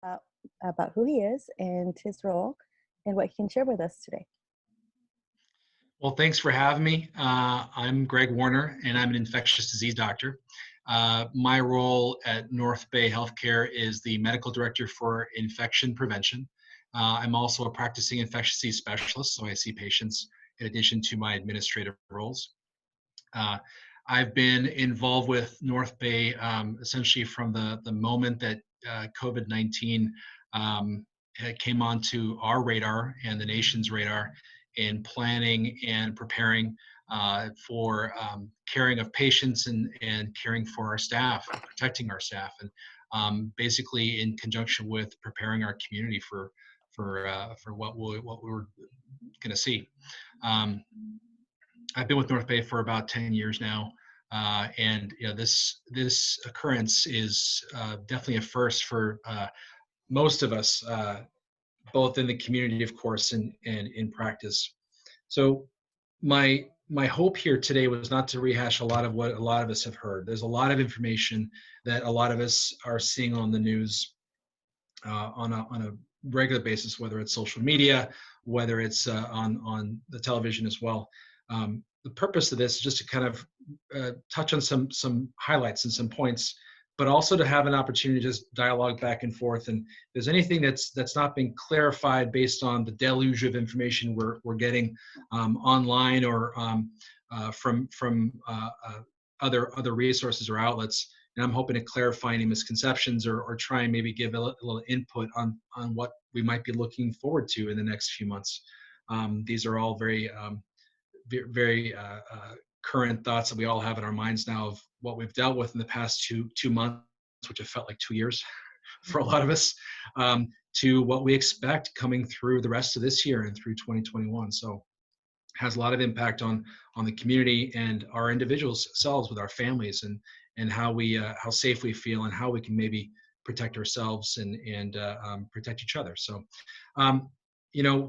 uh, about who he is and his role and what he can share with us today. Well, thanks for having me. I'm Greg Warner, and I'm an infectious disease doctor. My role at NorthBay Healthcare is the medical director for infection prevention. I'm also a practicing infectious disease specialist, so I see patients in addition to my administrative roles. I've been involved with NorthBay essentially from the moment that COVID-19 came onto our radar and the nation's radar in planning and preparing for caring of patients and caring for our staff, and protecting our staff, and basically in conjunction with preparing our community for what we're going to see. I've been with NorthBay for about 10 years now, and this occurrence is definitely a first for most of us, both in the community, of course, and in practice. So my hope here today was not to rehash a lot of what a lot of us have heard. There's a lot of information that a lot of us are seeing on the news on a regular basis, whether it's social media, whether it's on the television as well. The purpose of this is just to kind of touch on some highlights and some points, but also to have an opportunity to just dialogue back and forth. And if there's anything that's not been clarified based on the deluge of information we're getting online or from other resources or outlets, and I'm hoping to clarify any misconceptions or try and maybe give a little input on what we might be looking forward to in the next few months. These are all very current thoughts that we all have in our minds now of what we've dealt with in the past two months, which have felt like 2 years for a lot of us, to what we expect coming through the rest of this year and through 2021. So it has a lot of impact on the community and our individuals selves with our families and how safe we feel and how we can maybe protect ourselves and protect each other. So,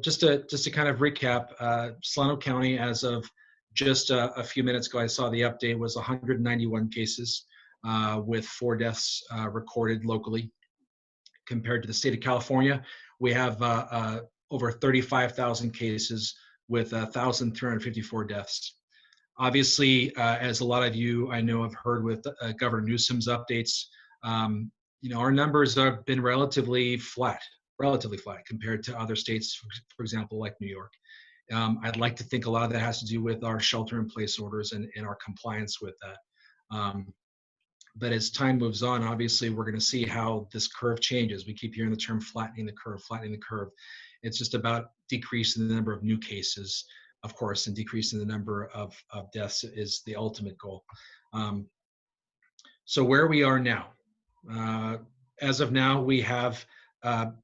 just to kind of recap, Solano County, as of just a few minutes ago, I saw the update, was 191 cases with 4 deaths recorded locally. Compared to the state of California, we have over 35,000 cases with 1,354 deaths. Obviously, as a lot of you I know have heard with Governor Newsom's updates, our numbers have been relatively flat compared to other states, for example, like New York. I'd like to think a lot of that has to do with our shelter-in-place orders and our compliance with that. But as time moves on, obviously, we're going to see how this curve changes. We keep hearing the term flattening the curve. It's just about decreasing the number of new cases, of course, and decreasing the number of deaths is the ultimate goal. So where we are now, as of now, we have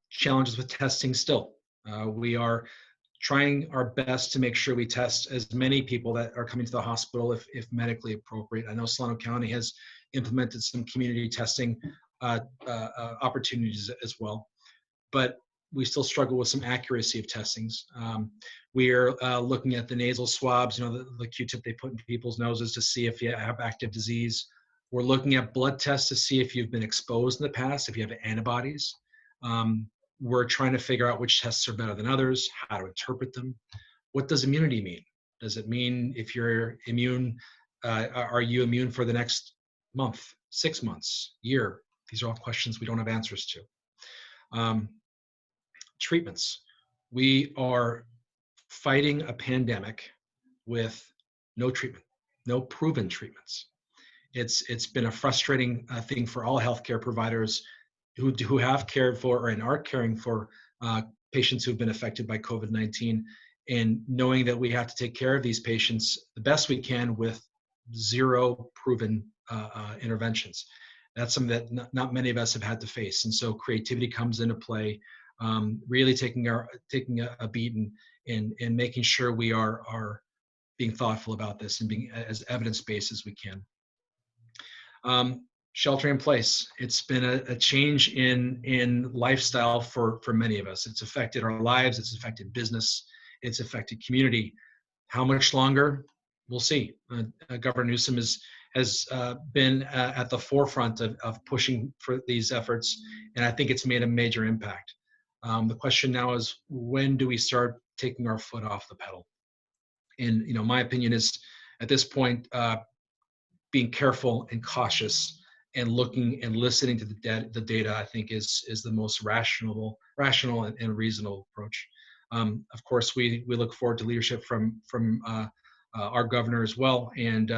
challenges with testing still. We are trying our best to make sure we test as many people that are coming to the hospital if medically appropriate. I know Solano County has implemented some community testing opportunities as well, but we still struggle with some accuracy of testings. We are looking at the nasal swabs, the Q-tip they put in people's noses to see if you have active disease. We're looking at blood tests to see if you've been exposed in the past, if you have antibodies. We're trying to figure out which tests are better than others, how to interpret them. What does immunity mean? Does it mean if you're immune, are you immune for the next month, 6 months, year? These are all questions we don't have answers to. Treatments. We are fighting a pandemic with no treatment, no proven treatments. It's been a frustrating thing for all healthcare providers who have cared for and are caring for patients who've been affected by COVID-19, and knowing that we have to take care of these patients the best we can with 0 proven interventions. That's something that not many of us have had to face, and so creativity comes into play. Really taking a beat and making sure we are being thoughtful about this and being as evidence-based as we can. Shelter in place. It's been a change in lifestyle for many of us. It's affected our lives. It's affected business. It's affected community. How much longer? We'll see. Governor Newsom has been at the forefront of pushing for these efforts, and I think it's made a major impact. The question now is, when do we start taking our foot off the pedal? And my opinion is, at this point, being careful and cautious and looking and listening to the data, I think is the most rational and reasonable approach. Of course, we look forward to leadership from our governor as well, and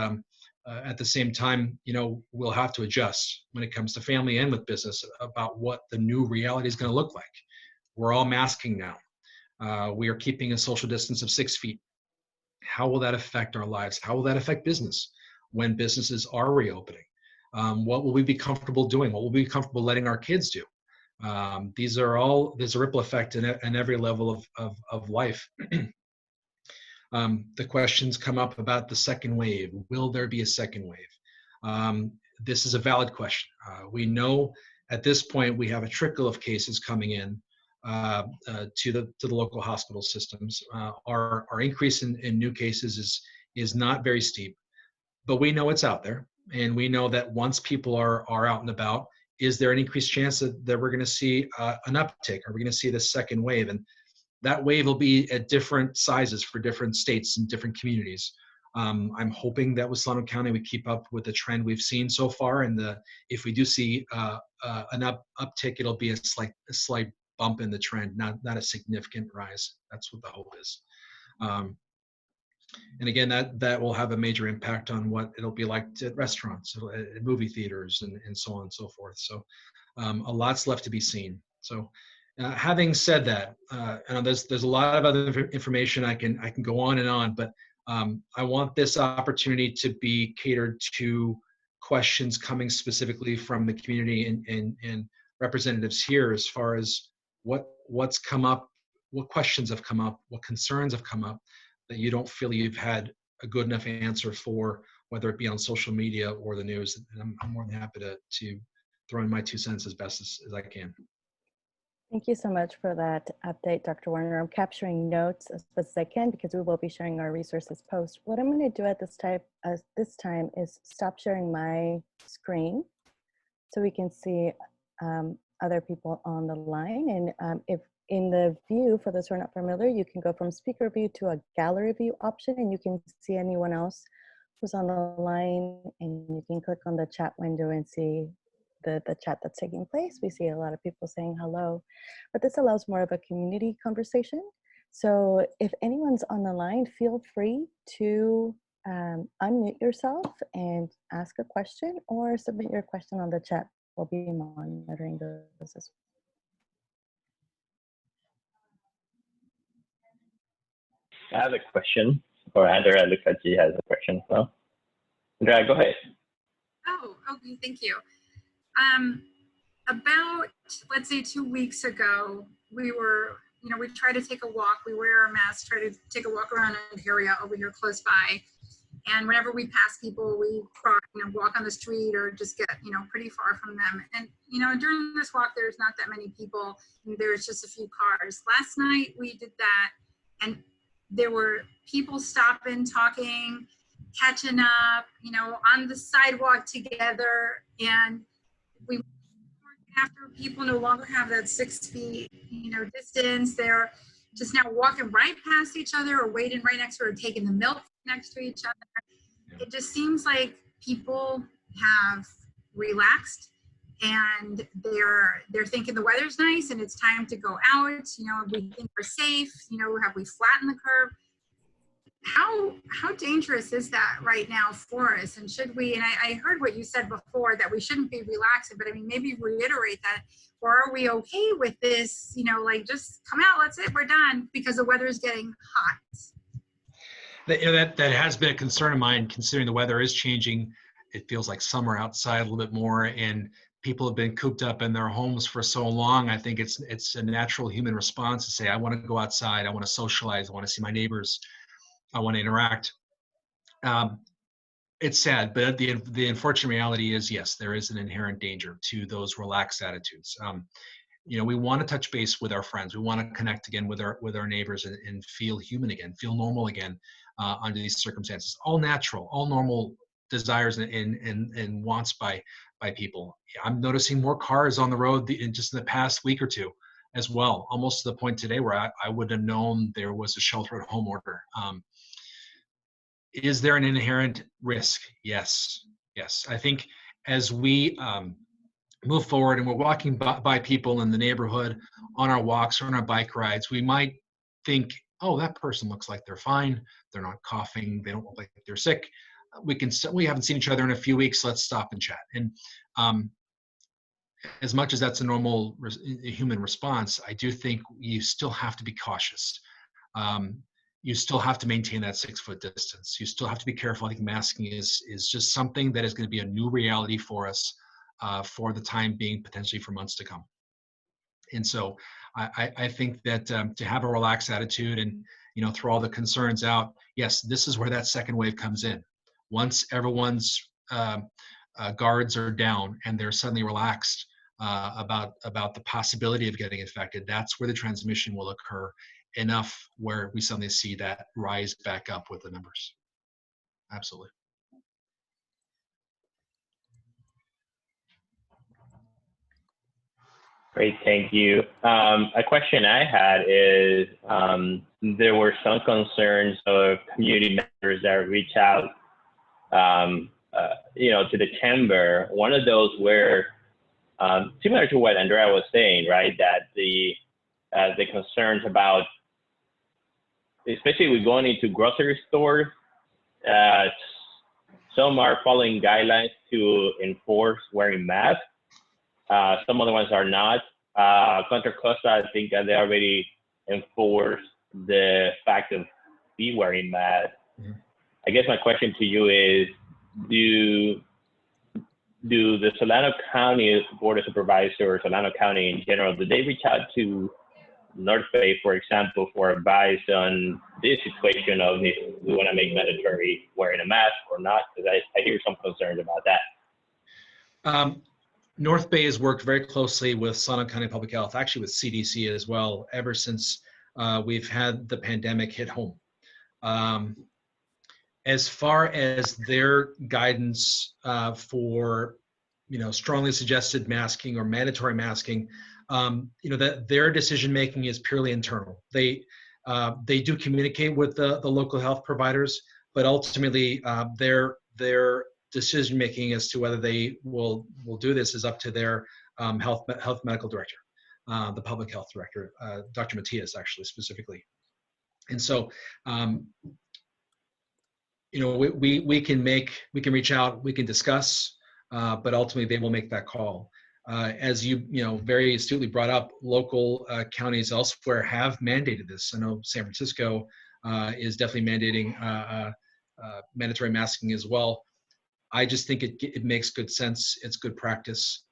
at the same time, we'll have to adjust when it comes to family and with business about what the new reality is going to look like. We're all masking now. We are keeping a social distance of 6 feet. How will that affect our lives? How will that affect business when businesses are reopening? What will we be comfortable doing? What will we be comfortable letting our kids do? There's a ripple effect in every level of life. The questions come up about the second wave. Will there be a second wave? This is a valid question. We know at this point we have a trickle of cases coming in to the local hospital systems. Our increase in new cases is not very steep, but we know it's out there, and we know that once people are out and about, is there an increased chance that we're going to see an uptick? Are we going to see the second wave? And that wave will be at different sizes for different states and different communities. I'm hoping that with Solano County we keep up with the trend we've seen so far, and if we do see an uptick, it'll be a slight bump in the trend, not a significant rise. That's what the hope is. And again, that will have a major impact on what it'll be like at restaurants, at movie theaters, and so on and so forth. So a lot's left to be seen. So having said that, there's a lot of other information I can go on and on, but I want this opportunity to be catered to questions coming specifically from the community and representatives here, as far as what's come up, what questions have come up, what concerns have come up that you don't feel you've had a good enough answer for, whether it be on social media or the news. And I'm more than happy to throw in my 2 cents as best as I can. Thank you so much for that update, Dr. Warner. I'm capturing notes as best as I can because we will be sharing our resources post. What I'm going to do at this time is stop sharing my screen so we can see other people on the line. And if in the view, for those who are not familiar, you can go from speaker view to a gallery view option, and you can see anyone else who's on the line, and you can click on the chat window and see the chat that's taking place. We see a lot of people saying hello, but this allows more of a community conversation. So if anyone's on the line, feel free to unmute yourself and ask a question, or submit your question on the chat. We'll be monitoring those as well. I have a question, or Andrea, looks like she has a question as well. Andrea, go ahead. Oh, okay, thank you. About, let's say 2 weeks ago, we tried to take a walk. We wear our masks, try to take a walk around an area over here close by. And whenever we pass people, we walk on the street or just get, pretty far from them. And, during this walk, there's not that many people, and there's just a few cars. Last night we did that, and there were people stopping, talking, catching up, on the sidewalk together. And we after people no longer have that 6 feet, distance. They're just now walking right past each other, or waiting right next to, or taking the milk next to each other. It just seems like people have relaxed, and they're thinking the weather's nice and it's time to go out. We think we're safe. Have we flattened the curve? How dangerous is that right now for us? And should we, and I heard what you said before, that we shouldn't be relaxing, but maybe reiterate that, or are we okay with this, just come out, that's it, we're done, because the weather is getting hot. That has been a concern of mine, considering the weather is changing. It feels like summer outside a little bit more, and people have been cooped up in their homes for so long. I think it's a natural human response to say, I want to go outside, I want to socialize, I want to see my neighbors, I want to interact. It's sad, but the unfortunate reality is, yes, there is an inherent danger to those relaxed attitudes. We want to touch base with our friends. We want to connect again with our neighbors and feel human again, feel normal again under these circumstances. All natural, all normal desires and wants by people. I'm noticing more cars on the road in just the past week or two as well, almost to the point today where I would have known there was a shelter at home order. Is there an inherent risk? Yes. I think as we move forward and we're walking by people in the neighborhood on our walks or on our bike rides, we might think, oh, that person looks like they're fine. They're not coughing. They don't look like they're sick. We haven't seen each other in a few weeks. Let's stop and chat. And as much as that's a normal human response, I do think you still have to be cautious. You still have to maintain that 6-foot distance. You still have to be careful. I think masking is just something that is going to be a new reality for us for the time being, potentially for months to come. And so I think that to have a relaxed attitude and, throw all the concerns out, yes, this is where that second wave comes in. Once everyone's guards are down and they're suddenly relaxed about the possibility of getting infected, that's where the transmission will occur enough where we suddenly see that rise back up with the numbers. Absolutely. Great, thank you. A question I had is, there were some concerns of community members that reached out, to the chamber. One of those were similar to what Andrea was saying, right? That the concerns about, especially with going into grocery stores, some are following guidelines to enforce wearing masks. Some other ones are not. Contra Costa, I think that they already enforced the fact of be wearing masks. Mm-hmm. I guess my question to you is, do the Solano County Board of Supervisors or Solano County in general, did they reach out to NorthBay, for example, for advice on this situation of if we want to make mandatory wearing a mask or not? Because I hear some concerns about that. NorthBay has worked very closely with Solano County Public Health, actually with CDC as well, ever since we've had the pandemic hit home. As far as their guidance for, strongly suggested masking or mandatory masking, that their decision making is purely internal. They do communicate with the local health providers, but ultimately their decision making as to whether they will do this is up to their health medical director, the public health director, Dr. Matias, actually specifically. And so we can reach out, we can discuss, but ultimately they will make that call. As you very astutely brought up, local counties elsewhere have mandated this. I know San Francisco is definitely mandating mandatory masking as well. I just think it makes good sense. It's good practice.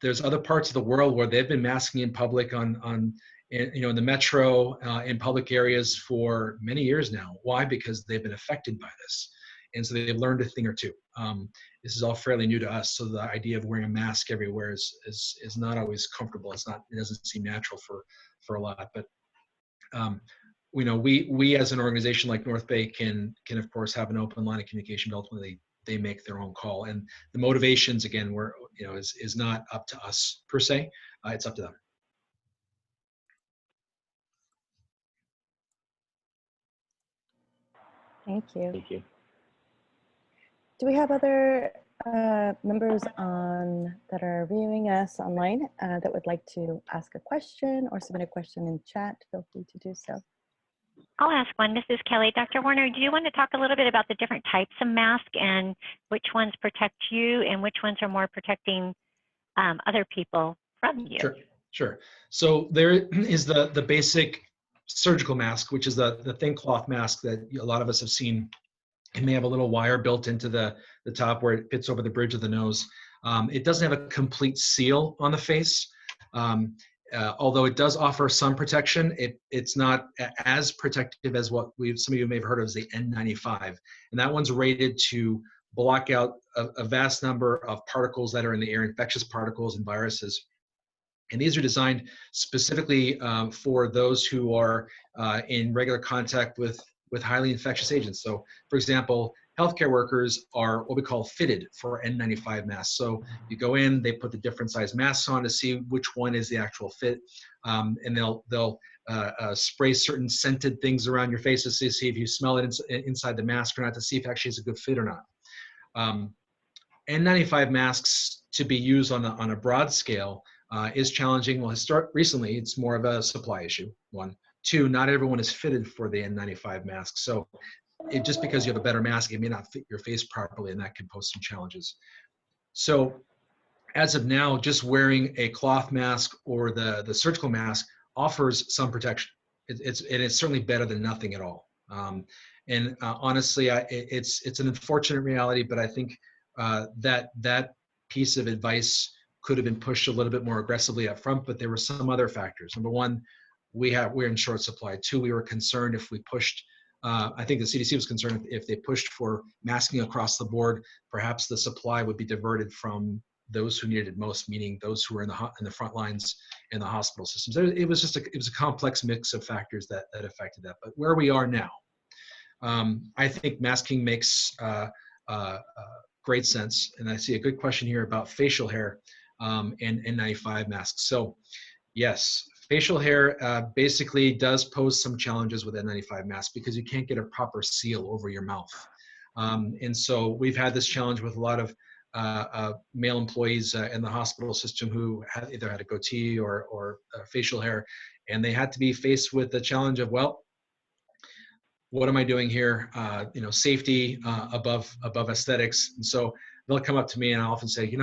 There's other parts of the world where they've been masking in public in the metro, in public areas for many years now. Why? Because they've been affected by this. And so they've learned a thing or two. This is all fairly new to us. So the idea of wearing a mask everywhere is not always comfortable. It doesn't seem natural for a lot. But we as an organization like NorthBay can of course have an open line of communication, but ultimately they make their own call. And the motivations, again, is not up to us per se. It's up to them. Thank you. Thank you. Do we have other members that are viewing us online that would like to ask a question or submit a question in chat? Feel free to do so. I'll ask one. This is Kelly. Dr. Warner, do you want to talk a little bit about the different types of masks and which ones protect you and which ones are more protecting other people from you? Sure. So there is the basic surgical mask, which is the thin cloth mask that a lot of us have seen. It may have a little wire built into the top where it fits over the bridge of the nose. It doesn't have a complete seal on the face. Although it does offer some protection, it's not as protective as what some of you may have heard of as the N95. And that one's rated to block out a vast number of particles that are in the air, infectious particles and viruses. And these are designed specifically for those who are in regular contact with highly infectious agents. So, for example, healthcare workers are what we call fitted for N95 masks. So you go in, they put the different size masks on to see which one is the actual fit, and they'll spray certain scented things around your face to see if you smell it inside the mask or not, to see if actually it's a good fit or not. N95 masks to be used on a broad scale is challenging. Well, recently it's more of a supply issue, one. Two, not everyone is fitted for the N95 mask. So just because you have a better mask, it may not fit your face properly, and that can pose some challenges. So as of now, just wearing a cloth mask or the surgical mask offers some protection. It's certainly better than nothing at all. Honestly, it's an unfortunate reality, but I think that piece of advice could have been pushed a little bit more aggressively up front, but there were some other factors. Number one, we're in short supply. Two, we were concerned if we pushed, I think the CDC was concerned if they pushed for masking across the board, perhaps the supply would be diverted from those who needed it most, meaning those who were in the front lines in the hospital systems. It was a complex mix of factors that affected that. But where we are now, I think masking makes great sense. And I see a good question here about facial hair and N95 masks. So yes, facial hair basically does pose some challenges with N95 masks because you can't get a proper seal over your mouth. And so we've had this challenge with a lot of male employees in the hospital system who either had a goatee or facial hair, and they had to be faced with the challenge of, well, what am I doing here? Safety above aesthetics. And so they'll come up to me and I'll often say,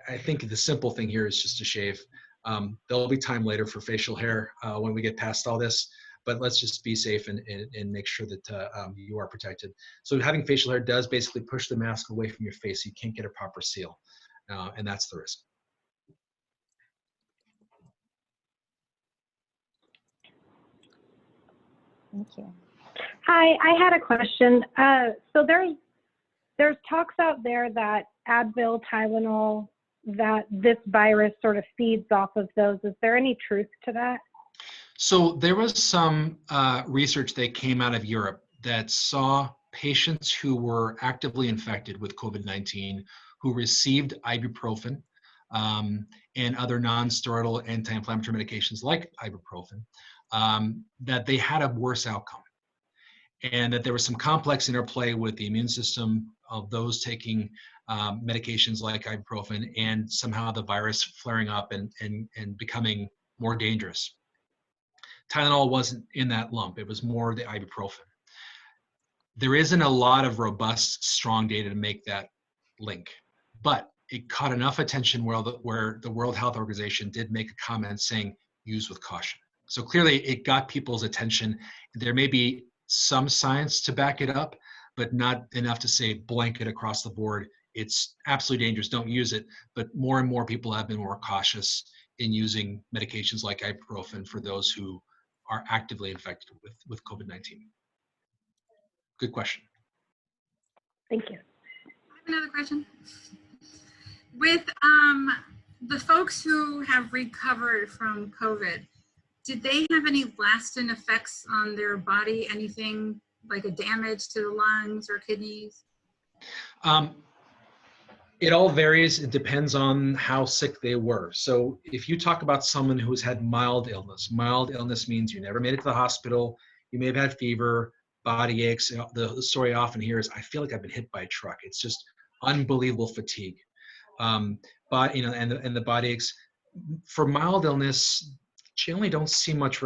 I think the simple thing here is just to shave. There'll be time later for facial hair when we get past all this, but let's just be safe and make sure that you are protected. So having facial hair does basically push the mask away from your face. You can't get a proper seal, and that's the risk. Thank you. Hi, I had a question. So there's talks out there that Advil, Tylenol, that this virus sort of feeds off of those. Is there any truth to that? So there was some research that came out of Europe that saw patients who were actively infected with COVID-19 who received ibuprofen and other non-steroidal anti-inflammatory medications like ibuprofen, that they had a worse outcome. And that there was some complex interplay with the immune system of those taking medications like ibuprofen and somehow the virus flaring up and becoming more dangerous. Tylenol wasn't in that lump. It was more the ibuprofen. There isn't a lot of robust, strong data to make that link, but it caught enough attention where the World Health Organization did make a comment saying, use with caution. So clearly it got people's attention. There may be some science to back it up, but not enough to say blanket across the board, it's absolutely dangerous, don't use it. But more and more people have been more cautious in using medications like ibuprofen for those who are actively infected with COVID-19. Good question. Thank you. I have another question. With the folks who have recovered from COVID, did they have any lasting effects on their body? Anything like a damage to the lungs or kidneys? It all varies. It depends on how sick they were. So if you talk about someone who's had mild illness means you never made it to the hospital. You may have had fever, body aches. The story I often hear is, I feel like I've been hit by a truck. It's just unbelievable fatigue. But and the body aches. For mild illness, generally don't see much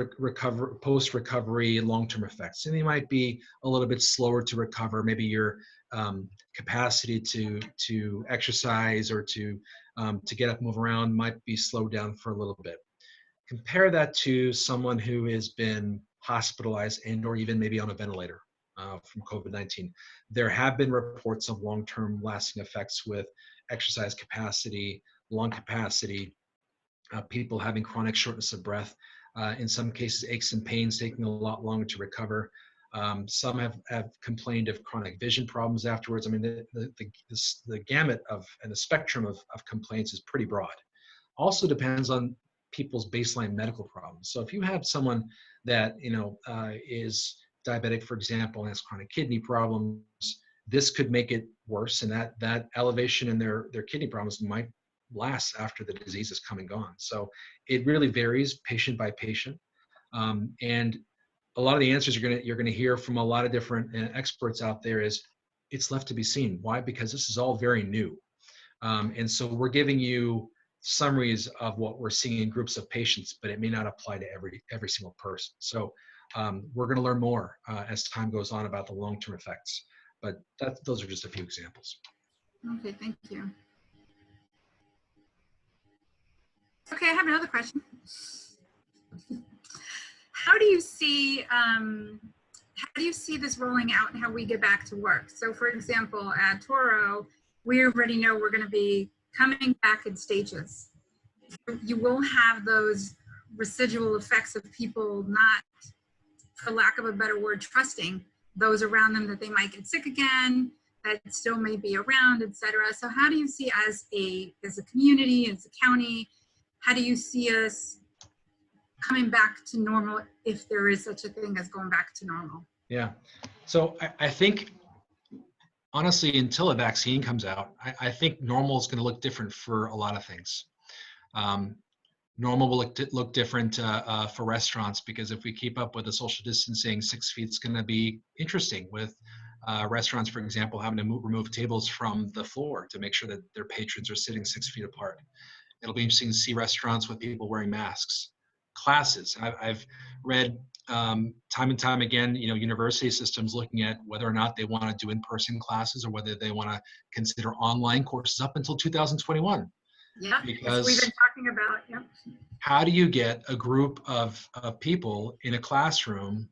post-recovery long-term effects. And they might be a little bit slower to recover. Maybe your capacity to exercise or to get up and move around might be slowed down for a little bit. Compare that to someone who has been hospitalized and or even maybe on a ventilator from COVID-19. There have been reports of long-term lasting effects with exercise capacity, lung capacity, people having chronic shortness of breath, in some cases aches and pains taking a lot longer to recover. Some have complained of chronic vision problems afterwards. I mean, the gamut of and the spectrum of complaints is pretty broad. Also depends on people's baseline medical problems. So if you have someone that is diabetic, for example, and has chronic kidney problems, this could make it worse, and that elevation in their kidney problems might last after the disease is come and gone. So it really varies patient by patient, and a lot of the answers you're gonna hear from a lot of different experts out there is it's left to be seen. Why? Because this is all very new, and so we're giving you summaries of what we're seeing in groups of patients, but it may not apply to every single person. So we're going to learn more as time goes on about the long-term effects, but those are just a few examples. Okay, thank you. Okay, I have another question. How do you see this rolling out and how we get back to work? So for example, at Toro, we already know we're going to be coming back in stages. You will have those residual effects of people not, for lack of a better word, trusting those around them, that they might get sick again, that still may be around, etc. So how do you see as a community, as a county, how do you see us coming back to normal, if there is such a thing as going back to normal? Yeah, so I think, honestly, until a vaccine comes out, I think normal is going to look different for a lot of things. Normal will look different for restaurants, because if we keep up with the social distancing, 6 feet is going to be interesting, with restaurants, for example, having to remove tables from the floor to make sure that their patrons are sitting 6 feet apart. It'll be interesting to see restaurants with people wearing masks. Classes, I've read time and time again, university systems looking at whether or not they want to do in-person classes or whether they want to consider online courses up until 2021. Yeah, because we've been talking about. Yep. How do you get a group of people in a classroom,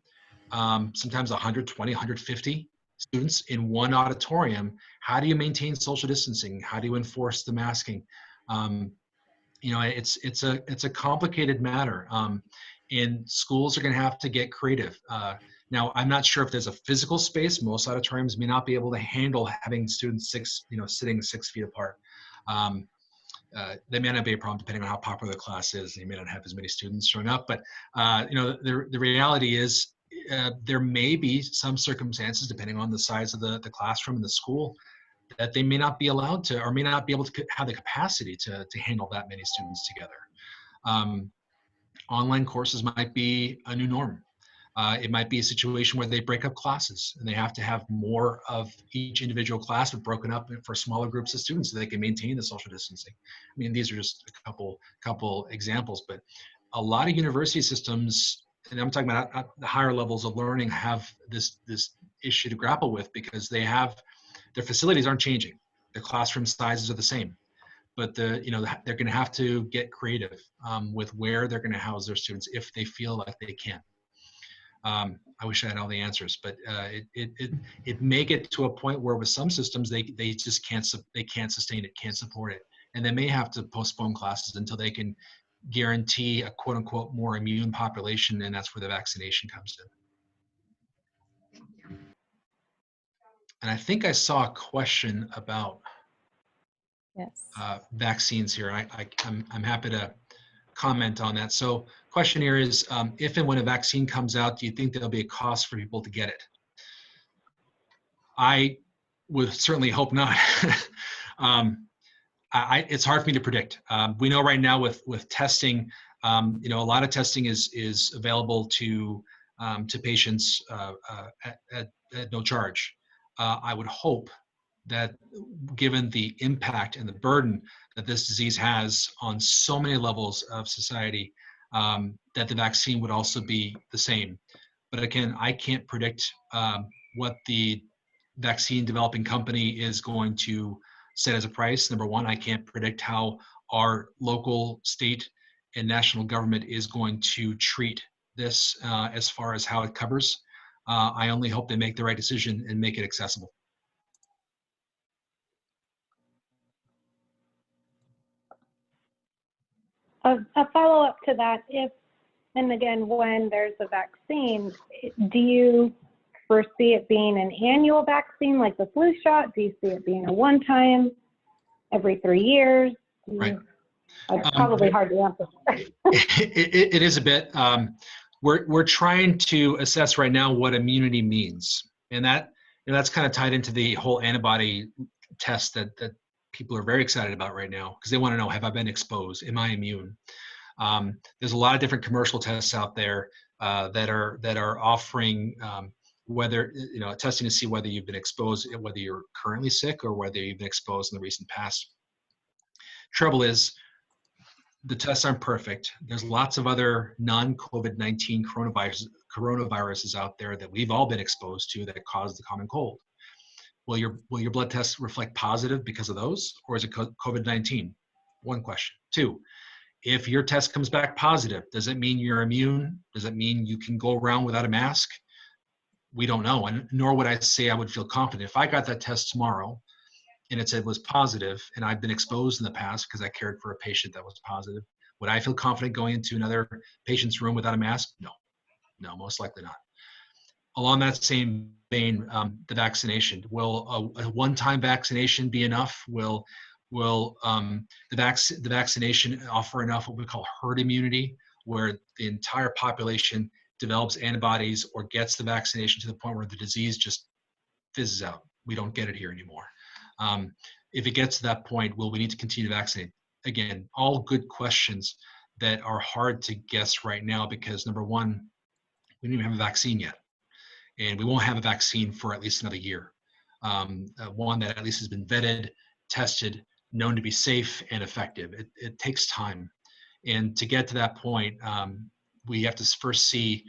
sometimes 120, 150 students in one auditorium? How do you maintain social distancing? How do you enforce the masking? It's a complicated matter, and schools are going to have to get creative. Now, I'm not sure if there's a physical space. Most auditoriums may not be able to handle having students sitting 6 feet apart. They may not be a problem depending on how popular the class is. They may not have as many students showing up, but the reality is there may be some circumstances, depending on the size of the classroom and the school, that they may not be allowed to, or may not be able to have the capacity to handle that many students together. Online courses might be a new norm. It might be a situation where they break up classes and they have to have more of each individual class, but broken up for smaller groups of students so they can maintain the social distancing. I mean, these are just a couple examples, but a lot of university systems, and I'm talking about at the higher levels of learning, have this issue to grapple with, because their facilities aren't changing. Their classroom sizes are the same, but they're going to have to get creative with where they're going to house their students if they feel like they can. I wish I had all the answers, but it may get to a point where with some systems they just can't sustain it, can't support it, and they may have to postpone classes until they can guarantee a quote unquote more immune population, and that's where the vaccination comes in. And I think I saw a question about vaccines here. I'm happy to comment on that. So question here is, if and when a vaccine comes out, do you think there'll be a cost for people to get it? I would certainly hope not. It's hard for me to predict. We know right now with testing, a lot of testing is available to patients at no charge. I would hope that, given the impact and the burden that this disease has on so many levels of society, that the vaccine would also be the same. But again, I can't predict what the vaccine developing company is going to set as a price. Number one, I can't predict how our local, state, and national government is going to treat this as far as how it covers. I only hope they make the right decision and make it accessible. A follow-up to that, if, and again, when there's a vaccine, do you foresee it being an annual vaccine like the flu shot? Do you see it being a one-time, every 3 years? Right. It's probably hard to answer. It is a bit. we're trying to assess right now what immunity means, and that's kind of tied into the whole antibody test that people are very excited about right now, because they want to know, have I been exposed? Am I immune? There's a lot of different commercial tests out there that are offering whether, testing to see whether you've been exposed, whether you're currently sick or whether you've been exposed in the recent past. Trouble is, the tests aren't perfect. There's lots of other non-COVID-19 coronaviruses out there that we've all been exposed to that cause the common cold. Will your blood tests reflect positive because of those, or is it COVID-19? One question. Two, if your test comes back positive, does it mean you're immune? Does it mean you can go around without a mask? We don't know, and nor would I say I would feel confident. If I got that test tomorrow and it said it was positive and I've been exposed in the past because I cared for a patient that was positive, would I feel confident going into another patient's room without a mask? No, most likely not. Along that same vein, the vaccination. Will a one-time vaccination be enough? Will the vaccination offer enough what we call herd immunity, where the entire population develops antibodies or gets the vaccination to the point where the disease just fizzes out? We don't get it here anymore. If it gets to that point, will we need to continue to vaccinate? Again, all good questions that are hard to guess right now, because number one, we don't even have a vaccine yet. And we won't have a vaccine for at least another year. One that at least has been vetted, tested, known to be safe and effective. It takes time. And to get to that point, we have to first see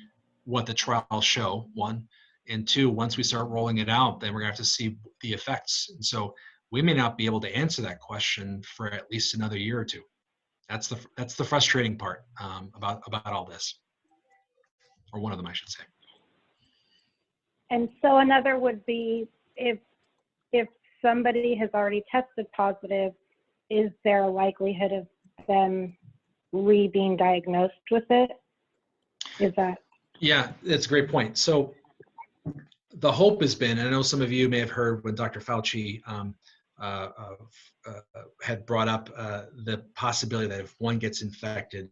what the trials show, one. And two, once we start rolling it out, then we're gonna have to see the effects. And so we may not be able to answer that question for at least another year or two. That's the frustrating part about all this, or one of them, I should say. And so another would be, if somebody has already tested positive, is there a likelihood of them being diagnosed with it? Is that? Yeah, that's a great point. So the hope has been, and I know some of you may have heard when Dr. Fauci had brought up the possibility that if one gets infected,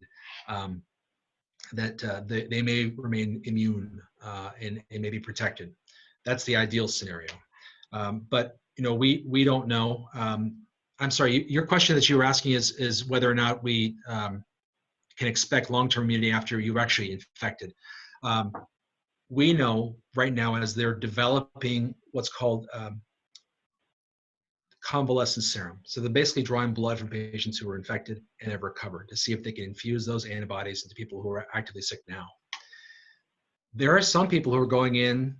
that they may remain immune and may be protected. That's the ideal scenario. But we don't know. I'm sorry, your question that you were asking is whether or not we can expect long-term immunity after you're actually infected. We know right now, as they're developing what's called convalescent serum. So they're basically drawing blood from patients who are infected and have recovered to see if they can infuse those antibodies into people who are actively sick now. There are some people who are going in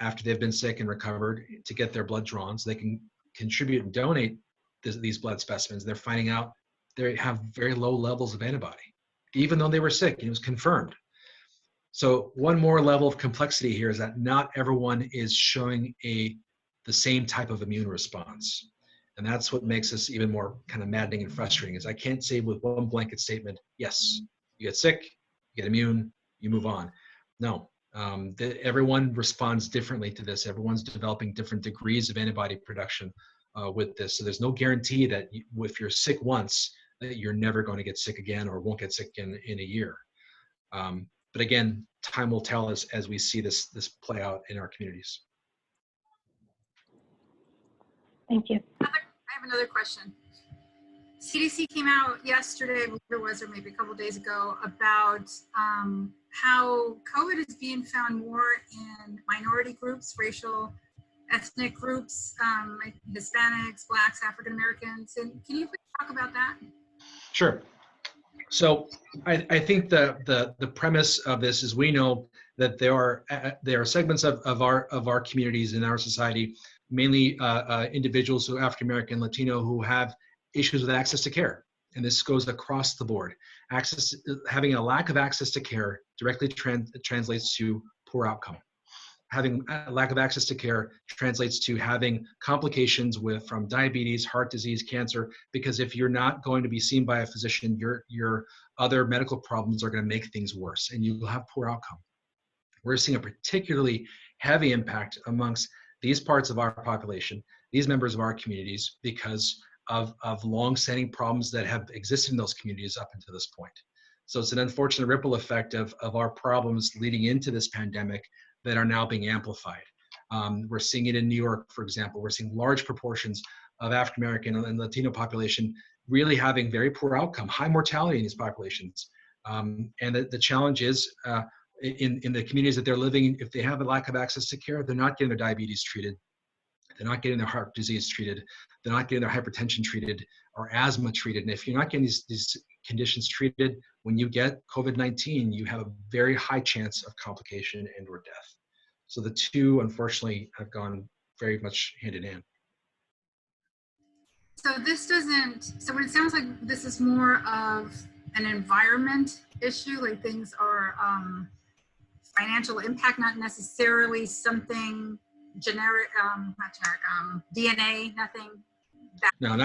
after they've been sick and recovered to get their blood drawn so they can contribute and donate these blood specimens. They're finding out they have very low levels of antibody, even though they were sick and it was confirmed. So one more level of complexity here is that not everyone is showing the same type of immune response. And that's what makes this even more kind of maddening and frustrating, is I can't say with one blanket statement, yes, you get sick, you get immune, you move on. No, everyone responds differently to this. Everyone's developing different degrees of antibody production with this. So there's no guarantee that if you're sick once, that you're never going to get sick again or won't get sick in a year. But again, time will tell as we see this play out in our communities. Thank you. I have another question. CDC came out yesterday, I believe it was, or maybe a couple of days ago, about how COVID is being found more in minority groups, racial, ethnic groups, like Hispanics, Blacks, African Americans. And can you please talk about that? Sure. So I think the premise of this is, we know that there are segments of our communities in our society, mainly individuals who are African American, Latino, who have issues with access to care, and this goes across the board. Having a lack of access to care directly translates to poor outcome. Having a lack of access to care translates to having complications from diabetes, heart disease, cancer, because if you're not going to be seen by a physician, your other medical problems are going to make things worse, and you will have poor outcome. We're seeing a particularly heavy impact amongst these parts of our population, these members of our communities, because of long-standing problems that have existed in those communities up until this point. So it's an unfortunate ripple effect of our problems leading into this pandemic that are now being amplified. We're seeing it in New York, for example. We're seeing large proportions of African American and Latino population really having very poor outcome, high mortality in these populations. And the challenge is in the communities that they're living in, if they have a lack of access to care, they're not getting their diabetes treated. They're not getting their heart disease treated. They're not getting their hypertension treated or asthma treated. And if you're not getting these conditions treated, when you get COVID-19, you have a very high chance of complication and or death. So the two, unfortunately, have gone very much hand in hand. So so it sounds like this is more of an environment issue, like things are financial impact, not necessarily something generic, not generic, DNA, nothing. No,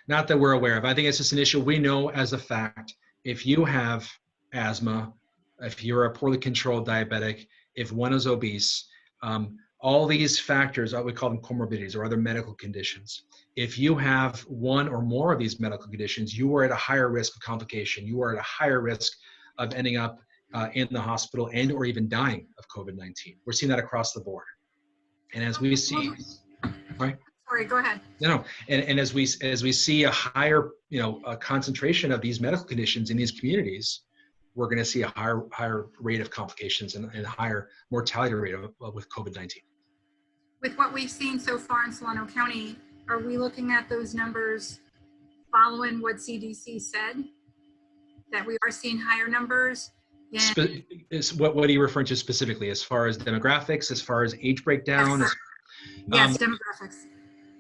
not that we're aware of. I think it's just an issue we know as a fact. If you have asthma, if you're a poorly controlled diabetic, if one is obese, all these factors, we call them comorbidities or other medical conditions. If you have one or more of these medical conditions, you are at a higher risk of complication. You are at a higher risk of ending up in the hospital and or even dying of COVID-19. We're seeing that across the board. And as we see, right? Sorry, go ahead. No, and as we see a higher, a concentration of these medical conditions in these communities, we're going to see a higher rate of complications and a higher mortality rate with COVID-19. With what we've seen so far in Solano County, are we looking at those numbers following what CDC said? That we are seeing higher numbers? What are you referring to specifically, as far as demographics, as far as age breakdown? Yes, demographics.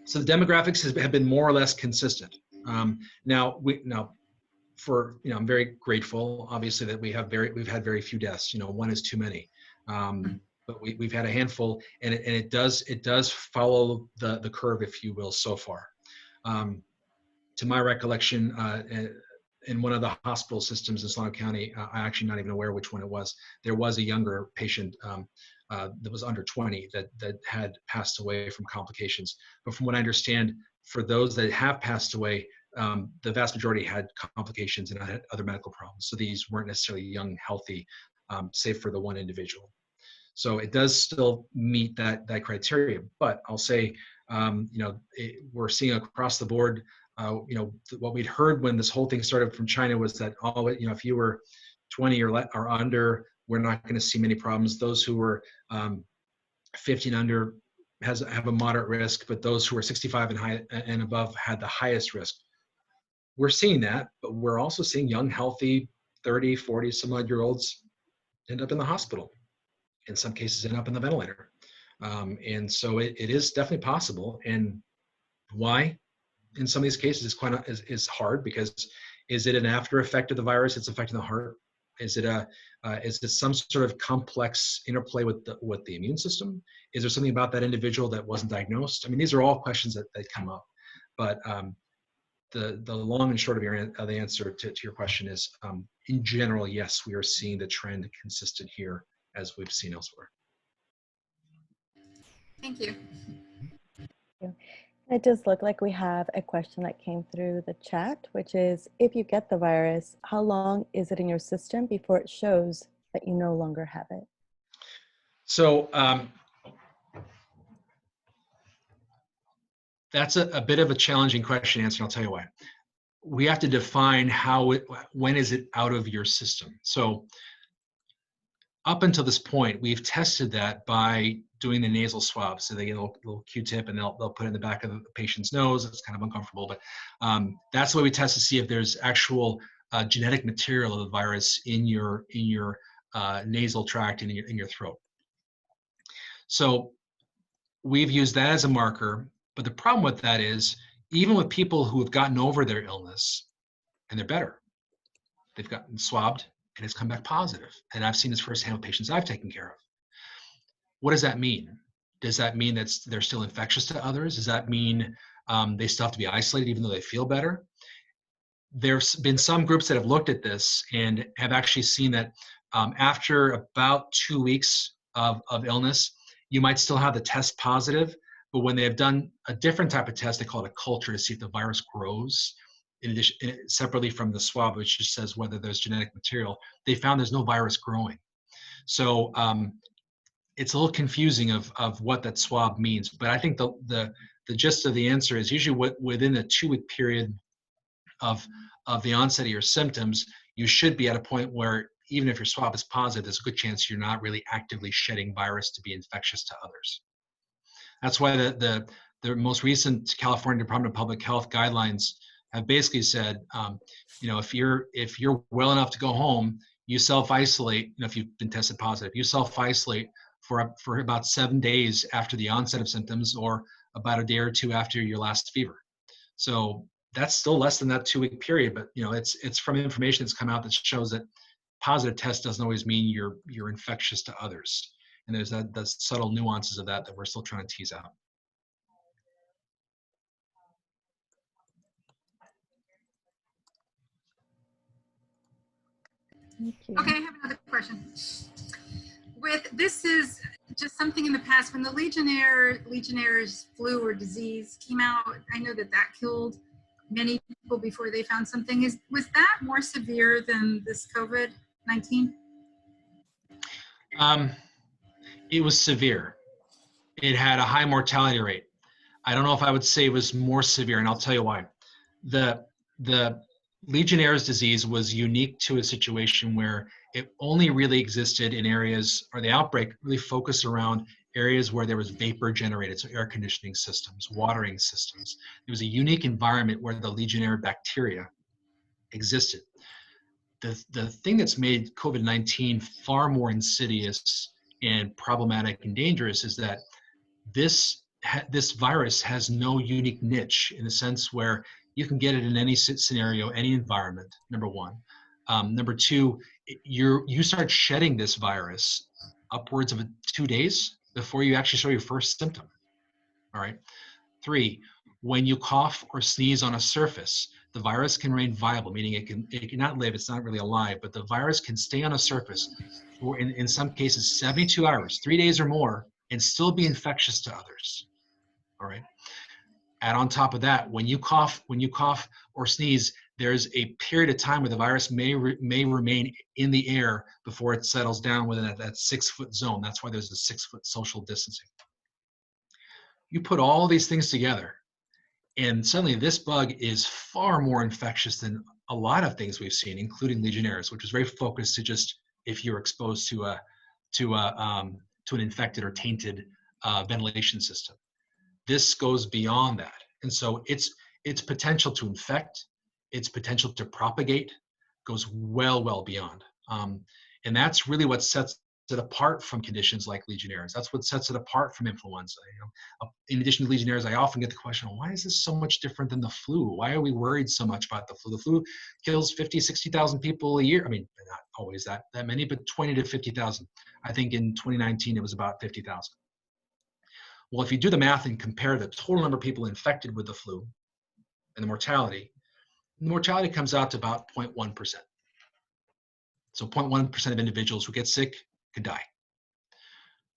So the demographics have been more or less consistent. Now, I'm very grateful, obviously, that we've had very few deaths. One is too many, but we've had a handful, and it does follow the curve, if you will, so far. To my recollection, in one of the hospital systems in Solano County, I'm actually not even aware which one it was. There was a younger patient that was under 20 that had passed away from complications. But from what I understand, for those that have passed away, the vast majority had complications and had other medical problems. So these weren't necessarily young, healthy, save for the one individual. So it does still meet that criteria. But I'll say, we're seeing across the board, what we'd heard when this whole thing started from China was that if you were 20 or under, we're not going to see many problems. Those who were 50 and under have a moderate risk, but those who are 65 and above had the highest risk. We're seeing that, but we're also seeing young, healthy 30, 40, some odd year olds end up in the hospital. In some cases, end up in the ventilator. And so it is definitely possible. And why? In some of these cases, is hard, because is it an after effect of the virus? It's affecting the heart. Is it some sort of complex interplay with the immune system? Is there something about that individual that wasn't diagnosed? I mean, these are all questions that come up. But the long and short of the answer to your question is, in general, yes, we are seeing the trend consistent here as we've seen elsewhere. Thank you. It does look like we have a question that came through the chat, which is, if you get the virus, how long is it in your system before it shows that you no longer have it? So that's a bit of a challenging question to answer, and I'll tell you why. We have to define when is it out of your system. So up until this point, we've tested that by doing the nasal swab. So they get a little Q-tip and they'll put it in the back of the patient's nose. It's kind of uncomfortable, but that's the way we test to see if there's actual genetic material of the virus in your nasal tract and in your throat. So we've used that as a marker, but the problem with that is, even with people who have gotten over their illness and they're better, they've gotten swabbed and it's come back positive. And I've seen this firsthand with patients I've taken care of. What does that mean? Does that mean that they're still infectious to others? Does that mean they still have to be isolated even though they feel better? There's been some groups that have looked at this and have actually seen that after about 2 weeks of illness, you might still have the test positive, but when they've done a different type of test, they call it a culture to see if the virus grows. in addition, separately from the swab, which just says whether there's genetic material, they found there's no virus growing. So it's a little confusing of what that swab means. But I think the gist of the answer is usually within a 2-week period of the onset of your symptoms, you should be at a point where even if your swab is positive, there's a good chance you're not really actively shedding virus to be infectious to others. That's why the most recent California Department of Public Health guidelines have basically said, if you're well enough to go home, you self-isolate. If you've been tested positive, you self-isolate for about 7 days after the onset of symptoms, or about a day or two after your last fever. So that's still less than that 2-week period, but it's from information that's come out that shows that positive test doesn't always mean you're infectious to others. And there's the subtle nuances of that we're still trying to tease out. Thank you. Okay, I have another question. This is just something in the past when the Legionnaire's flu or disease came out. I know that killed many people before they found something. Was that more severe than this COVID-19? It was severe. It had a high mortality rate. I don't know if I would say it was more severe, and I'll tell you why. The Legionnaire's disease was unique to a situation where it only really existed in areas, or the outbreak really focused around areas where there was vapor generated, so air conditioning systems, watering systems. It was a unique environment where the Legionnaire bacteria existed. The thing that's made COVID-19 far more insidious and problematic and dangerous is that this virus has no unique niche, in the sense where you can get it in any scenario, any environment, number one. Number two, you start shedding this virus upwards of 2 days before you actually show your first symptom. All right. 3, when you cough or sneeze on a surface, the virus can remain viable, meaning it cannot live, it's not really alive, but the virus can stay on a surface for, in some cases, 72 hours, 3 days or more, and still be infectious to others. All right. Add on top of that, when you cough or sneeze, there's a period of time where the virus may remain in the air before it settles down within that 6-foot zone. That's why there's a 6-foot social distancing. You put all these things together, and suddenly this bug is far more infectious than a lot of things we've seen, including Legionnaires, which was very focused to just if you're exposed to an infected or tainted ventilation system. This goes beyond that, and so its potential to infect, its potential to propagate, goes well beyond. And that's really what sets it apart from conditions like Legionnaires. That's what sets it apart from influenza. In addition to Legionnaires, I often get the question, why is this so much different than the flu? Why are we worried so much about the flu? The flu kills 50, 60,000 people a year. I mean, not always that many, but 20 to 50,000. I think in 2019, it was about 50,000. Well, if you do the math and compare the total number of people infected with the flu and the mortality comes out to about 0.1%. So 0.1% of individuals who get sick could die.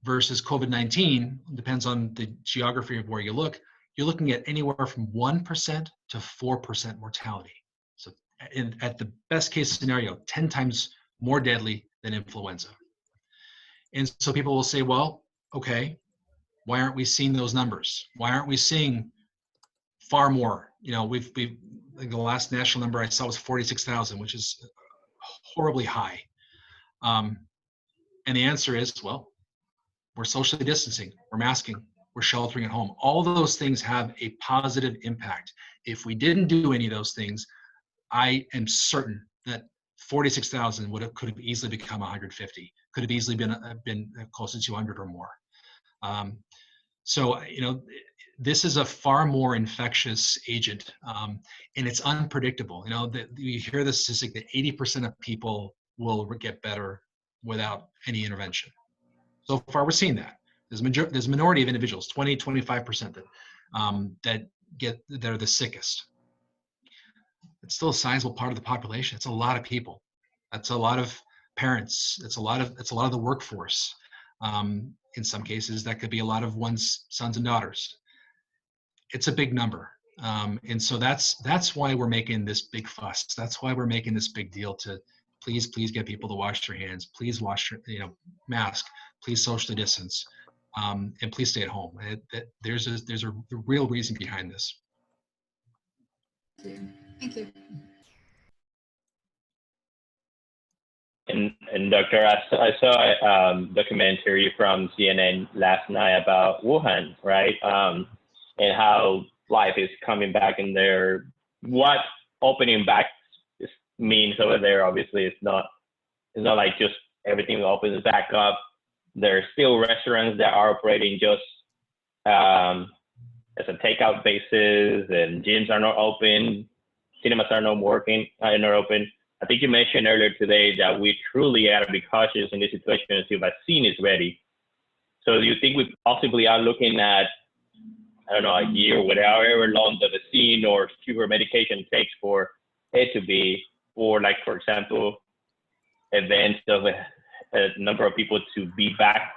Versus COVID-19, depends on the geography of where you look, you're looking at anywhere from 1% to 4% mortality. So at the best case scenario, 10 times more deadly than influenza. And so people will say, well, okay, why aren't we seeing those numbers? Why aren't we seeing far more? We've the last national number I saw was 46,000, which is horribly high. And the answer is, well, we're socially distancing, we're masking, we're sheltering at home. All those things have a positive impact. If we didn't do any of those things, I am certain that 46,000 could have easily become 150, could have easily been close to 200 or more. So this is a far more infectious agent, and it's unpredictable. You hear the statistic that 80% of people will get better without any intervention. So far, we're seeing that. There's a minority of individuals, 20, 25% that are the sickest. It's still a sizable part of the population. It's a lot of people. That's a lot of parents. It's a lot of the workforce. In some cases, that could be a lot of one's sons and daughters. It's a big number, And so that's why we're making this big fuss. That's why we're making this big deal to please get people to wash their hands. Please mask. Please socially distance, and please stay at home. There's a real reason behind this. Thank you. And Doctor, I saw a documentary from CNN last night about Wuhan, right? And how life is coming back in there. What opening back means over there, obviously, it's not like just everything opens back up. There are still restaurants that are operating just as a takeout basis, and gyms are not open, cinemas are not working, not open. I think you mentioned earlier today that we truly have to be cautious in this situation until vaccine is ready. So do you think we possibly are looking at, I don't know, a year, however long the vaccine or fewer medication takes for it to be, or like, for example, events of a number of people to be back,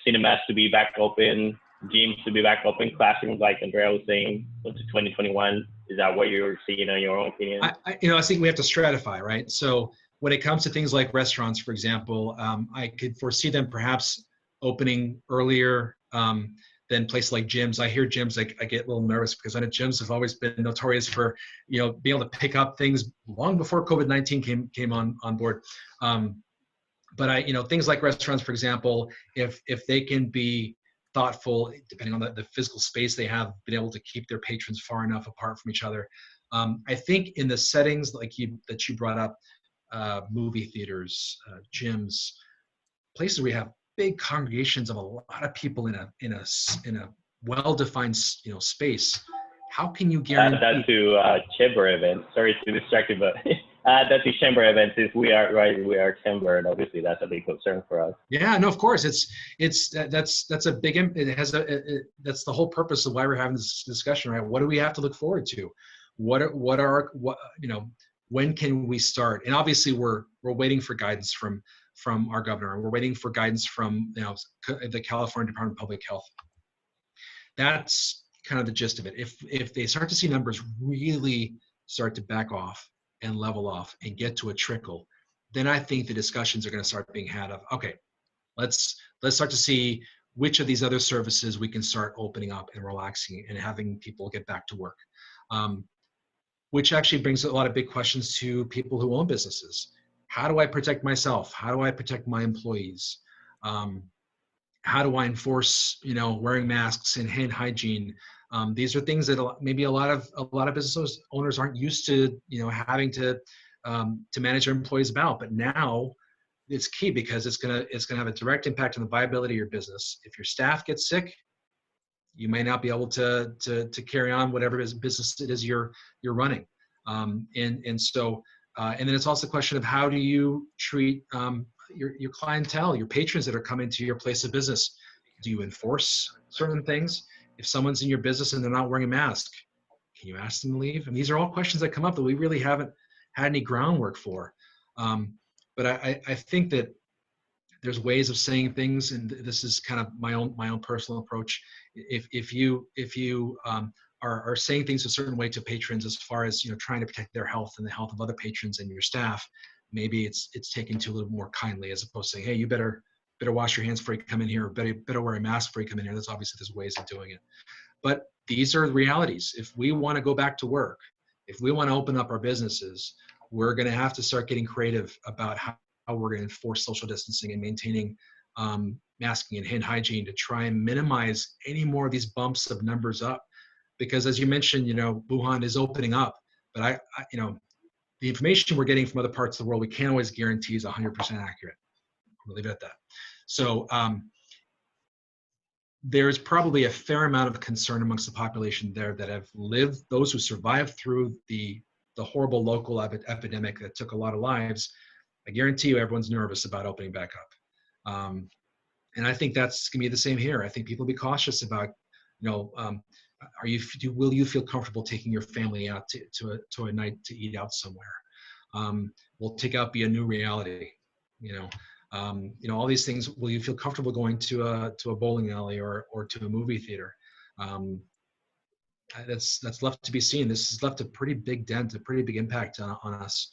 cinemas to be back open, gyms to be back open, classrooms, like Andrea was saying, into 2021? Is that what you're seeing in your own opinion? I think we have to stratify, right? So when it comes to things like restaurants, for example, I could foresee them perhaps opening earlier than places like gyms. I hear gyms, I get a little nervous because I know gyms have always been notorious for, being able to pick up things long before COVID-19 came on board. But things like restaurants, for example, if they can be thoughtful, depending on the physical space they have, been able to keep their patrons far enough apart from each other. I think in the settings that you brought up, movie theaters, gyms, places where you have big congregations of a lot of people in a well-defined space, how can you guarantee that to chamber events? Sorry to distract you, but that to chamber events, if we are chamber, and obviously that's a big concern for us. Yeah, no, of course, that's a big. It has that's the whole purpose of why we're having this discussion, right? What do we have to look forward to? When can we start? And obviously, we're waiting for guidance from our governor. We're waiting for guidance from the California Department of Public Health. That's kind of the gist of it. If they start to see numbers really start to back off and level off and get to a trickle, then I think the discussions are going to start being had of, okay, let's start to see which of these other services we can start opening up and relaxing and having people get back to work. Which actually brings a lot of big questions to people who own businesses. How do I protect myself? How do I protect my employees? How do I enforce, wearing masks and hand hygiene? These are things that maybe a lot of business owners aren't used to, having to manage their employees about. But now it's key because it's gonna have a direct impact on the viability of your business. If your staff gets sick, you may not be able to carry on whatever business it is you're running. And then it's also a question of how do you treat your clientele, your patrons that are coming to your place of business. Do you enforce certain things? If someone's in your business and they're not wearing a mask, can you ask them to leave? And these are all questions that come up that we really haven't had any groundwork for. But I think that there's ways of saying things, and this is kind of my own personal approach. If you are saying things a certain way to patrons, as far as trying to protect their health and the health of other patrons and your staff, maybe it's taken to a little more kindly, as opposed to saying, hey, you better wash your hands before you come in here, or better wear a mask before you come in here. There's ways of doing it. But these are the realities. If we want to go back to work, if we want to open up our businesses, we're going to have to start getting creative about how we're going to enforce social distancing and maintaining masking and hand hygiene to try and minimize any more of these bumps of numbers up. Because as you mentioned, Wuhan is opening up, but the information we're getting from other parts of the world, we can't always guarantee is 100% accurate. We'll leave it at that. So there's probably a fair amount of concern amongst the population there that have lived, those who survived through the horrible local epidemic that took a lot of lives. I guarantee you everyone's nervous about opening back up. And I think that's going to be the same here. I think people will be cautious about, will you feel comfortable taking your family out to a night to eat out somewhere? Will takeout be a new reality? All these things. Will you feel comfortable going to a bowling alley or to a movie theater? that's left to be seen. This has left a pretty big dent, a pretty big impact on us.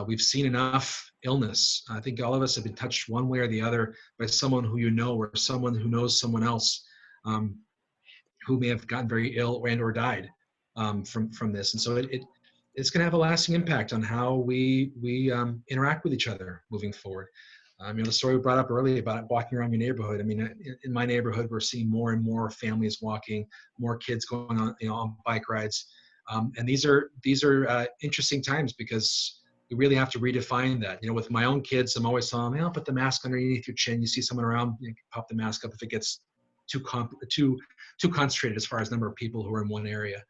We've seen enough illness. I think all of us have been touched one way or the other by someone who you know, or someone who knows someone else who may have gotten very ill and or died from this. And so it's going to have a lasting impact on how we interact with each other moving forward. The story we brought up earlier about walking around your neighborhood. I mean, in my neighborhood, we're seeing more and more families walking, more kids going on, on bike rides. And these are interesting times, because we really have to redefine that. With my own kids, I'm always telling them, put the mask underneath your chin. You see someone around, you can pop the mask up if it gets too concentrated as far as number of people who are in one area.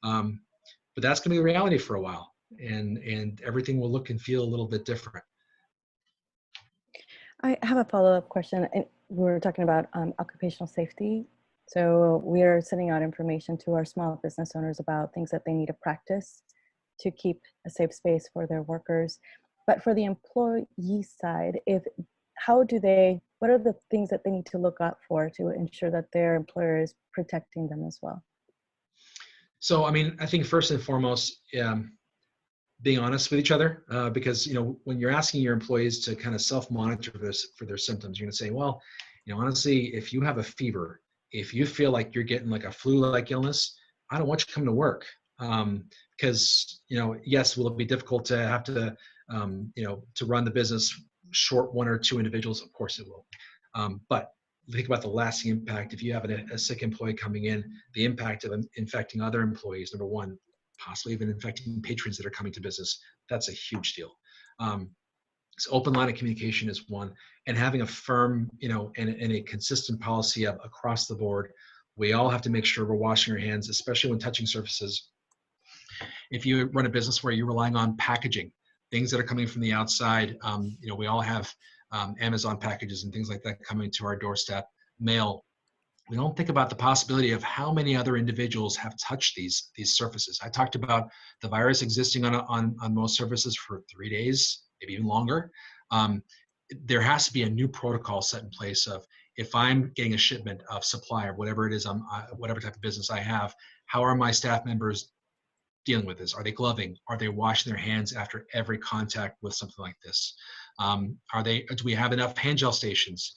But that's going to be the reality for a while, and everything will look and feel a little bit different. I have a follow-up question. We were talking about occupational safety. So we are sending out information to our small business owners about things that they need to practice to keep a safe space for their workers. But for the employee side, what are the things that they need to look out for to ensure that their employer is protecting them as well? So, I think first and foremost, being honest with each other, because when you're asking your employees to kind of self-monitor this for their symptoms, you're going to say, well, honestly, if you have a fever, if you feel like you're getting like a flu-like illness, I don't want you to come to work, because yes, will it be difficult to have to to run the business short one or two individuals? Of course it will, but think about the lasting impact. If you have a sick employee coming in, the impact of infecting other employees, number one, possibly even infecting patrons that are coming to business. That's a huge deal. So open line of communication is one, and having a firm, and a consistent policy across the board. We all have to make sure we're washing our hands, especially when touching surfaces. If you run a business where you're relying on packaging, things that are coming from the outside, we all have Amazon packages and things like that coming to our doorstep, mail. We don't think about the possibility of how many other individuals have touched these surfaces. I talked about the virus existing on most surfaces for 3 days, maybe even longer. There has to be a new protocol set in place of, if I'm getting a shipment of supply or whatever it is, whatever type of business I have, how are my staff members dealing with this? Are they gloving? Are they washing their hands after every contact with something like this? Do we have enough hand gel stations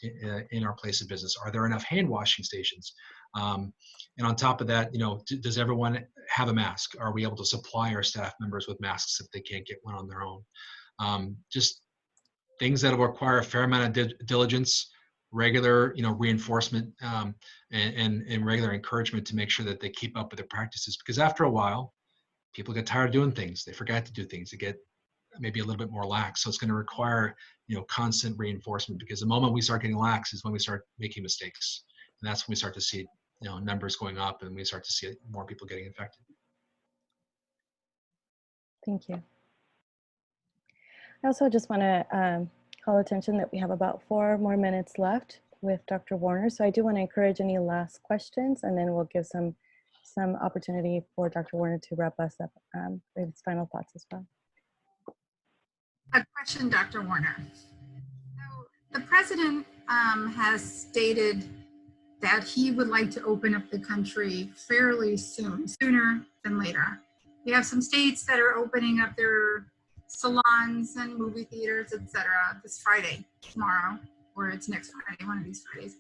in our place of business? Are there enough hand washing stations? And on top of that, does everyone have a mask? Are we able to supply our staff members with masks if they can't get one on their own? Just things that will require a fair amount of diligence, regular, reinforcement, and regular encouragement to make sure that they keep up with their practices. Because after a while, people get tired of doing things. They forget to do things. They get maybe a little bit more lax. So it's going to require, constant reinforcement, because the moment we start getting lax is when we start making mistakes. And that's when we start to see, numbers going up, and we start to see more people getting infected. Thank you. I also just want to call attention that we have about 4 more minutes left with Dr. Warner. So I do want to encourage any last questions, and then we'll give some opportunity for Dr. Warner to wrap us up with his final thoughts as well. A question, Dr. Warner. So the president has stated that he would like to open up the country fairly soon, sooner than later. We have some states that are opening up their salons and movie theaters, etc. this Friday, tomorrow, or it's next Friday, one of these Fridays.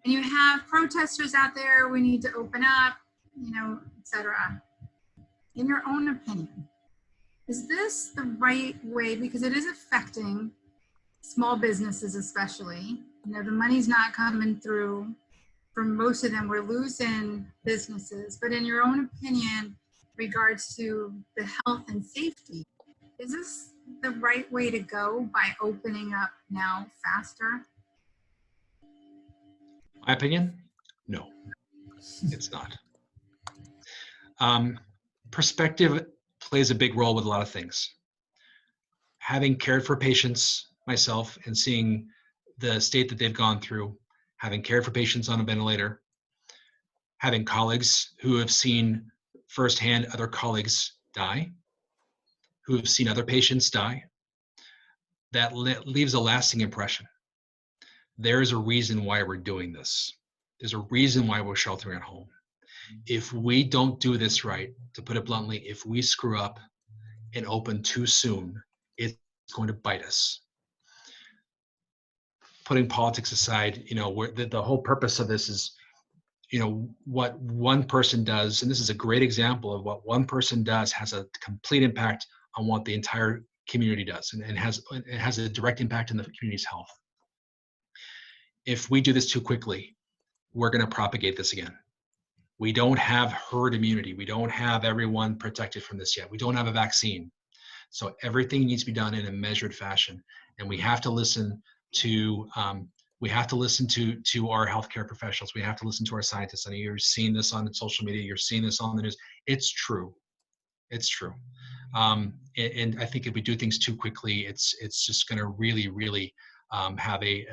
And you have protesters out there, we need to open up, etc. In your own opinion, is this the right way? Because it is affecting small businesses especially. The money's not coming through. For most of them, we're losing businesses. But in your own opinion, regards to the health and safety, is this the right way to go by opening up now faster? My opinion? No, it's not. Perspective plays a big role with a lot of things. Having cared for patients myself and seeing the state that they've gone through, having cared for patients on a ventilator, having colleagues who have seen firsthand other colleagues die, who have seen other patients die, that leaves a lasting impression. There's a reason why we're doing this. There's a reason why we're sheltering at home. If we don't do this right, to put it bluntly, if we screw up and open too soon, it's going to bite us. Putting politics aside, you know, the whole purpose of this is, you know, what one person does, and this is a great example of what one person does has a complete impact on what the entire community does, and it has a direct impact on the community's health. If we do this too quickly, we're going to propagate this again. We don't have herd immunity. We don't have everyone protected from this yet. We don't have a vaccine. So everything needs to be done in a measured fashion, and we have to listen to our healthcare professionals. We have to listen to our scientists. I know you're seeing this on social media. You're seeing this on the news. It's true. It's true. And I think if we do things too quickly, it's just going to really have a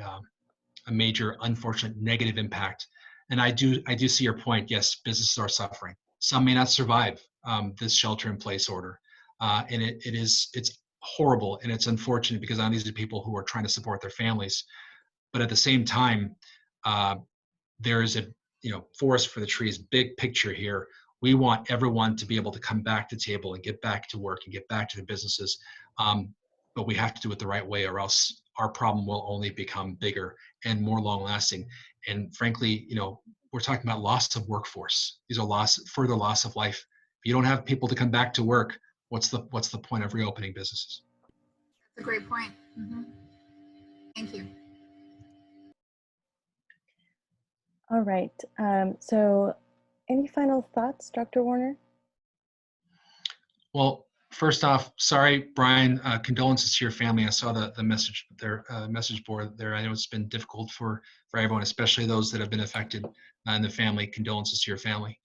major, unfortunate, negative impact. And I do see your point. Yes, businesses are suffering. Some may not survive this shelter-in-place order, and it's horrible and it's unfortunate because these are people who are trying to support their families. But at the same time, there is a forest for the trees, big picture here. We want everyone to be able to come back to the table and get back to work and get back to the businesses. But we have to do it the right way, or else our problem will only become bigger and more long lasting. And frankly, we're talking about loss of workforce. These are further loss of life. If you don't have people to come back to work, what's the point of reopening businesses? That's a great point. Mm-hmm. Thank you. All right. So any final thoughts, Dr. Warner? Well, first off, sorry, Brian, condolences to your family. I saw the message board there. I know it's been difficult for everyone, especially those that have been affected in the family. Condolences to your family.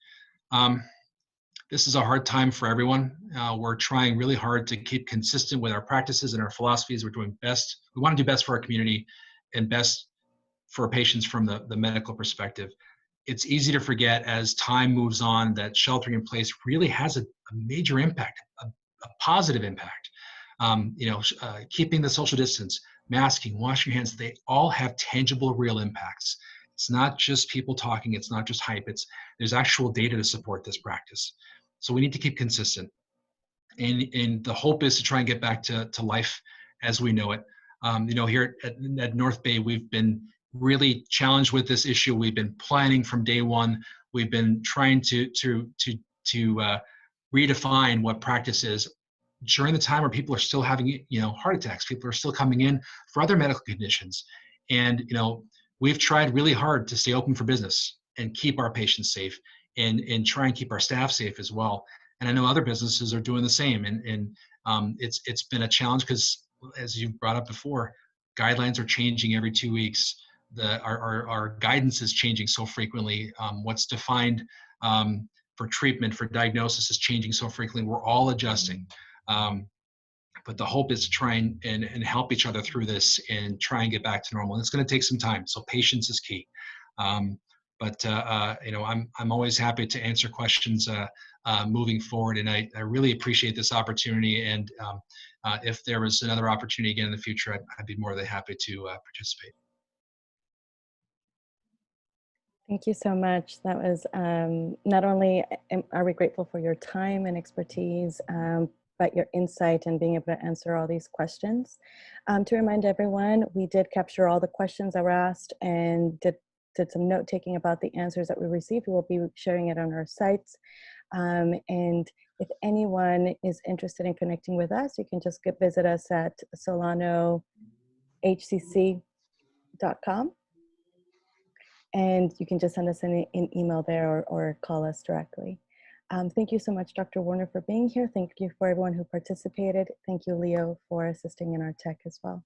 This is a hard time for everyone. We're trying really hard to keep consistent with our practices and our philosophies. We're doing best. We want to do best for our community and best for patients from the medical perspective. It's easy to forget as time moves on that sheltering in place really has a major impact, a positive impact. Keeping the social distance, masking, washing your hands, they all have tangible, real impacts. It's not just people talking, it's not just hype, there's actual data to support this practice. So we need to keep consistent. And the hope is to try and get back to life as we know it. Here at North Bay, we've been really challenged with this issue. We've been planning from day one. We've been trying to redefine what practice is during the time where people are still having heart attacks. People are still coming in for other medical conditions, and we've tried really hard to stay open for business and keep our patients safe and try and keep our staff safe as well. And I know other businesses are doing the same, and it's been a challenge because, as you brought up before, guidelines are changing every 2 weeks. Our guidance is changing so frequently. What's defined for treatment, for diagnosis is changing so frequently. We're all adjusting. But the hope is to try and help each other through this and try and get back to normal. And it's going to take some time, so patience is key. I'm always happy to answer questions moving forward, and I really appreciate this opportunity. And if there was another opportunity again in the future, I'd be more than happy to participate. Thank you so much. That was not only are we grateful for your time and expertise, but your insight and being able to answer all these questions. To remind everyone, we did capture all the questions that were asked and did some note taking about the answers that we received. We will be sharing it on our sites. And if anyone is interested in connecting with us, you can just visit us at solanohcc.com. And you can just send us an email there or call us directly. Thank you so much, Dr. Warner, for being here. Thank you for everyone who participated. Thank you, Leo, for assisting in our tech as well.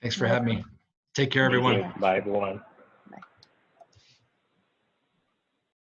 Thanks for having me. Take care, everyone. Bye, everyone.